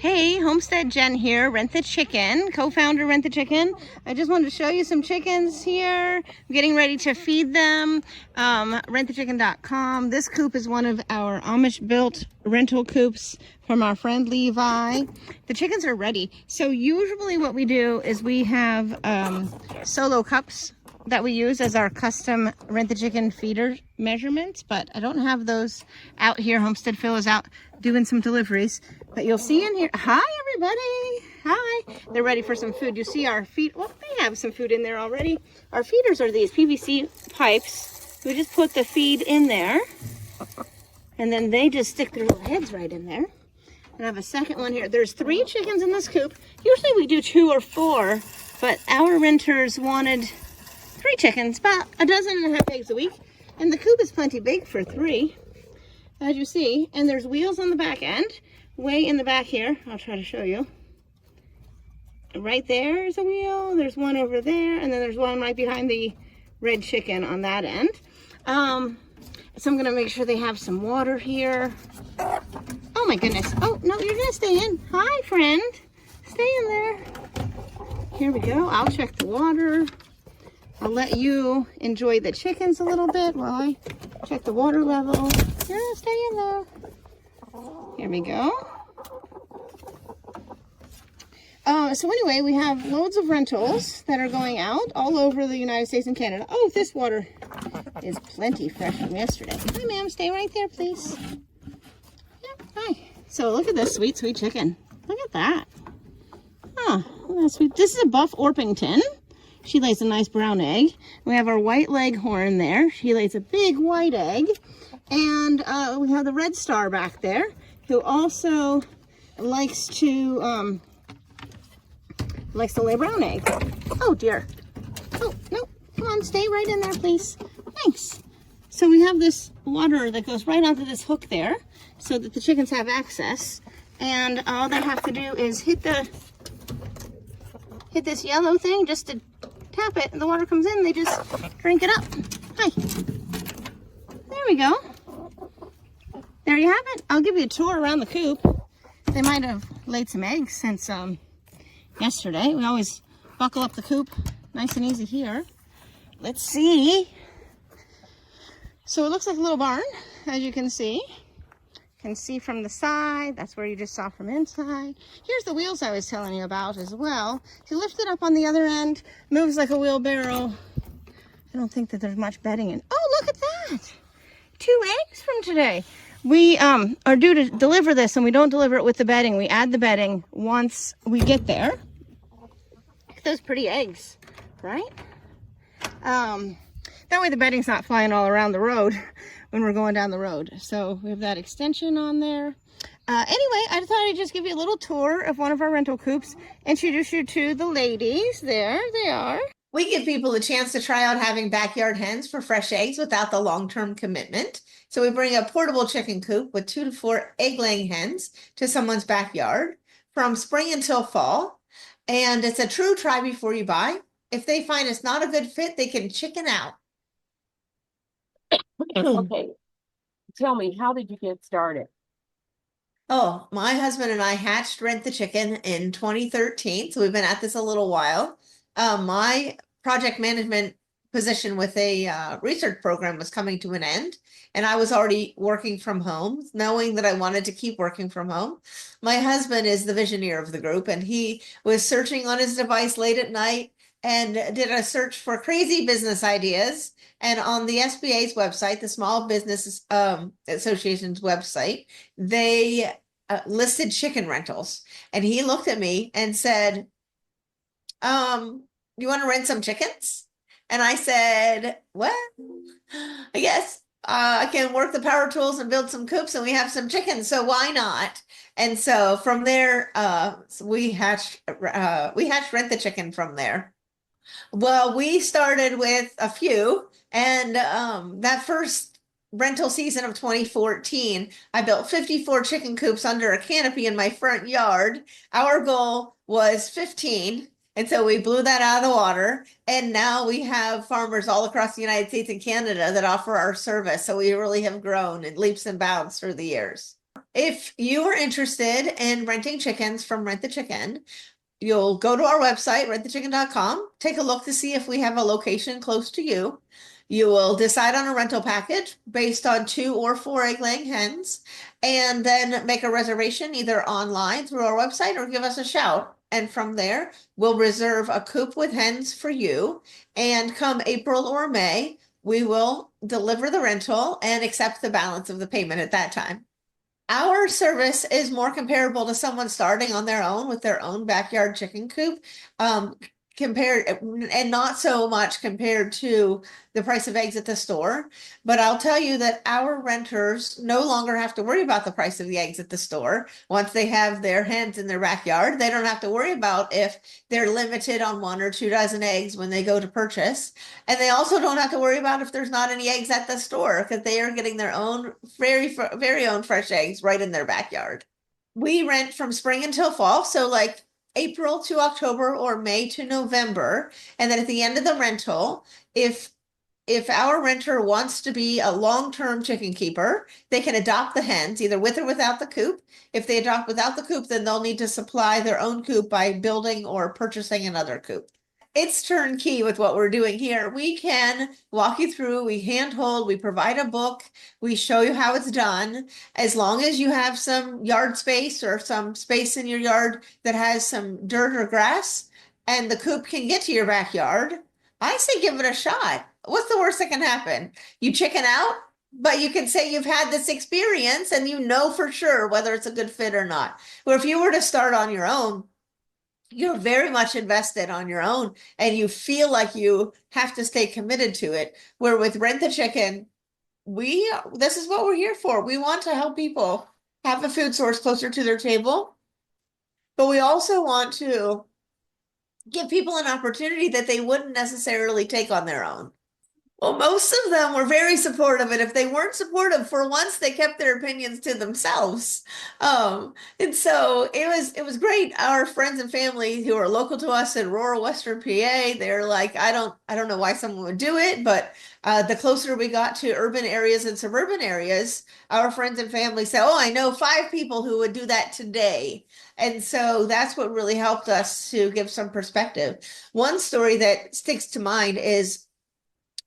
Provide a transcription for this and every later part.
Hey, Homestead Jen here, Rent the Chicken, co-founder Rent the Chicken. I just wanted to show you some chickens here. I'm getting ready to feed them. Rentthechicken.com. This coop is one of our Amish-built rental coops from our friend Levi. The chickens are ready. So usually what we do is we have solo cups that we use as our custom Rent the Chicken feeder measurements, but I don't have those out here. Homestead Phil is out doing some deliveries, but you'll see in here. Hi everybody. Hi. They're ready for some food. You see our feed. Well, they have some food in there already. Our feeders are these PVC pipes. We just put the feed in there and then they just stick their little heads right in there. And I have a second one here. There's 3 chickens in this coop. Usually we do 2 or 4, but our renters wanted 3 chickens, about 12.5 eggs a week. And the coop is plenty big for 3, as you see. And there's wheels on the back end, way in the back here. I'll try to show you. Right there is a wheel. There's one over there. And then there's one right behind the red chicken on that end. So I'm going to make sure they have some water here. Oh my goodness. Oh, no, you're going to stay in. Hi, friend. Stay in there. Here we go. I'll check the water. I'll let you enjoy the chickens a little bit while I check the water level. Yeah, stay in there. Here we go. So anyway, we have loads of rentals that are going out all over the United States and Canada. Oh, this water is plenty fresh from yesterday. Hi, ma'am. Stay right there, please. Yeah, hi. So look at this sweet, sweet chicken. Look at that. Oh, that's sweet. This is a Buff Orpington. She lays a nice brown egg. We have our white leghorn there. She lays a big white egg. And we have the red star back there, who also likes to lay a brown egg. Oh dear. Oh, no. Come on, stay right in there, please. Thanks. So we have this water that goes right onto this hook there so that the chickens have access. And all they have to do is hit this yellow thing just to tap it, and the water comes in. They just drink it up. Hi. There we go. There you have it. I'll give you a tour around the coop. They might have laid some eggs since yesterday. We always buckle up the coop nice and easy here. Let's see. So it looks like a little barn, as you can see. You can see from the side. That's where you just saw from inside. Here's the wheels I was telling you about as well. If you lift it up on the other end, moves like a wheelbarrow. I don't think that there's much bedding in. Oh, look at that. 2 eggs from today. We are due to deliver this, and we don't deliver it with the bedding. We add the bedding once we get there. Look at those pretty eggs, right? That way the bedding's not flying all around the road when we're going down the road. So we have that extension on there. Anyway, I thought I'd just give you a little tour of one of our rental coops, introduce you to the ladies. There they are. We give people a chance to try out having backyard hens for fresh eggs without the long-term commitment. So we bring a portable chicken coop with 2 to 4 egg-laying hens to someone's backyard from spring until fall. And it's a true try before you buy. If they find it's not a good fit, they can chicken out. Okay, tell me, how did you get started? Oh, my husband and I hatched Rent the Chicken in 2013. So we've been at this a little while. My project management position with a research program was coming to an end, and I was already working from home, knowing that I wanted to keep working from home. My husband is the visioneer of the group, and he was searching on his device late at night and did a search for crazy business ideas. And on the SBA's website, the Small Business Association's website, they listed chicken rentals. And he looked at me and said, you want to rent some chickens? And I said, what? I guess I can work the power tools and build some coops, and we have some chickens, so why not? And so from there, we hatched Rent the Chicken from there. Well, we started with a few, and that first rental season of 2014, I built 54 chicken coops under a canopy in my front yard. Our goal was 15. And so we blew that out of the water. And now we have farmers all across the United States and Canada that offer our service. So we really have grown in leaps and bounds through the years. if you are interested in renting chickens from Rent the Chicken, you'll go to our website, rentthechicken.com, take a look to see if we have a location close to you. You will decide on a rental package based on 2 or 4 egg-laying hens, and then make a reservation either online through our website or give us a shout. And from there, we'll reserve a coop with hens for you. And come April or May, we will deliver the rental and accept the balance of the payment at that time. Our service is more comparable to someone starting on their own with their own backyard chicken coop, compared, and not so much compared to the price of eggs at the store. But I'll tell you that our renters no longer have to worry about the price of the eggs at the store. Once they have their hens in their backyard, they don't have to worry about if they're limited on 1 or 2 dozen eggs when they go to purchase. And they also don't have to worry about if there's not any eggs at the store, because they are getting their own very own fresh eggs right in their backyard. We rent from spring until fall, so like April to October or May to November. And then at the end of the rental, if our renter wants to be a long-term chicken keeper, they can adopt the hens either with or without the coop. If they adopt without the coop, then they'll need to supply their own coop by building or purchasing another coop. It's turnkey with what we're doing here. We can walk you through, we handhold, we provide a book, we show you how it's done. As long as you have some yard space or some space in your yard that has some dirt or grass and the coop can get to your backyard, I say give it a shot. What's the worst that can happen? You chicken out, but you can say you've had this experience and you know for sure whether it's a good fit or not. Or if you were to start on your own, you're very much invested on your own and you feel like you have to stay committed to it. Where with Rent the Chicken, this is what we're here for. We want to help people have a food source closer to their table, but we also want to give people an opportunity that they wouldn't necessarily take on their own. Well, most of them were very supportive, and if they weren't supportive, for once they kept their opinions to themselves. And so it was great. Our friends and family who are local to us in rural Western PA, they're like, I don't know why someone would do it, but the closer we got to urban areas and suburban areas, our friends and family say, oh, I know 5 people who would do that today. And so that's what really helped us to give some perspective. One story that sticks to mind is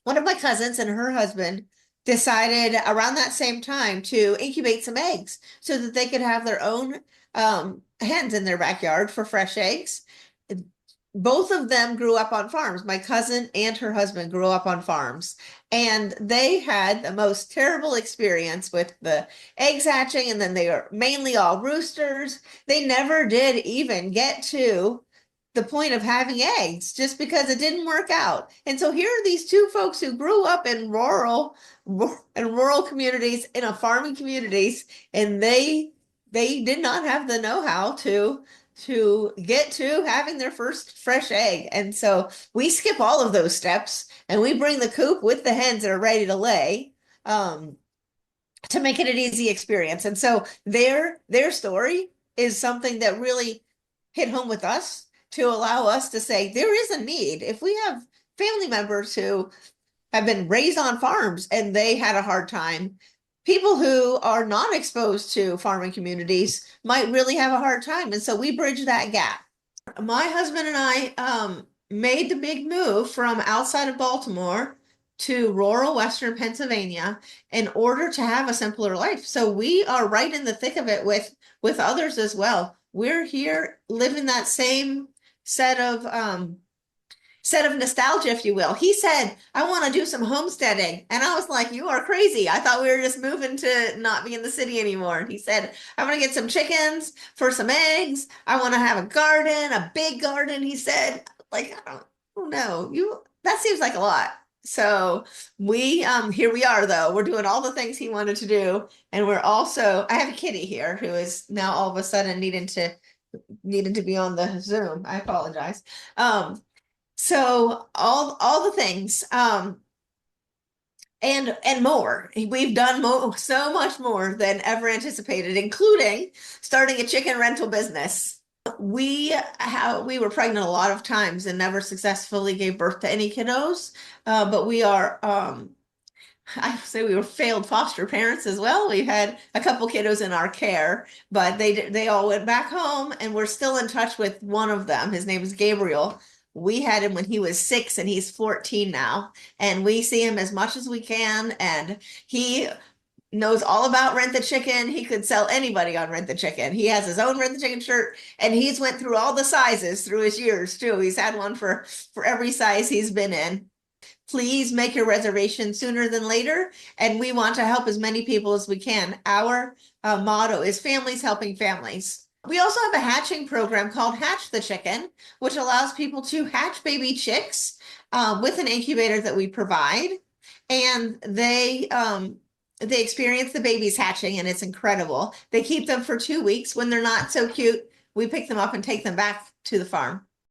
one of my cousins and her husband decided around that same time to incubate some eggs so that they could have their own hens in their backyard for fresh eggs. Both of them grew up on farms. My cousin and her husband grew up on farms, and they had the most terrible experience with the eggs hatching, and then they were mainly all roosters. They never did even get to the point of having eggs just because it didn't work out. And so here are these 2 folks who grew up in rural communities, in a farming communities, and they did not have the know-how to get to having their first fresh egg. And so we skip all of those steps and we bring the coop with the hens that are ready to lay, to make it an easy experience. And so their story is something that really hit home with us, to allow us to say there is a need. If we have family members who have been raised on farms and they had a hard time, people who are not exposed to farming communities might really have a hard time. And so we bridge that gap. My husband and I made the big move from outside of Baltimore to rural Western Pennsylvania in order to have a simpler life. So we are right in the thick of it with others as well. We're here living that same set of nostalgia, if you will. He said, I want to do some homesteading. And I was like, you are crazy. I thought we were just moving to not be in the city anymore. And he said, I want to get some chickens for some eggs. I want to have a garden, a big garden. He said, like, I don't know. That seems like a lot. So here we are though. We're doing all the things he wanted to do. And we're also, I have a kitty here who is now all of a sudden needing to be on the Zoom. I apologize. So all the things, and more. We've done so much more than ever anticipated, including starting a chicken rental business. We were pregnant a lot of times and never successfully gave birth to any kiddos, but we are I say we were failed foster parents as well. We had a couple kiddos in our care, but they all went back home, and we're still in touch with one of them. His name is Gabriel. We had him when he was 6 and he's 14 now, and we see him as much as we can, and he knows all about Rent the Chicken. He could sell anybody on Rent the Chicken. He has his own Rent the Chicken shirt, and he's went through all the sizes through his years too. He's had one for every size he's been in. Please make your reservation sooner than later, and we want to help as many people as we can. Our motto is families helping families. We also have a hatching program called Hatch the Chicken, which allows people to hatch baby chicks with an incubator that we provide, and they experience the babies hatching, and it's incredible. They keep them for 2 weeks. When they're not so cute, we pick them up and take them back to the farm.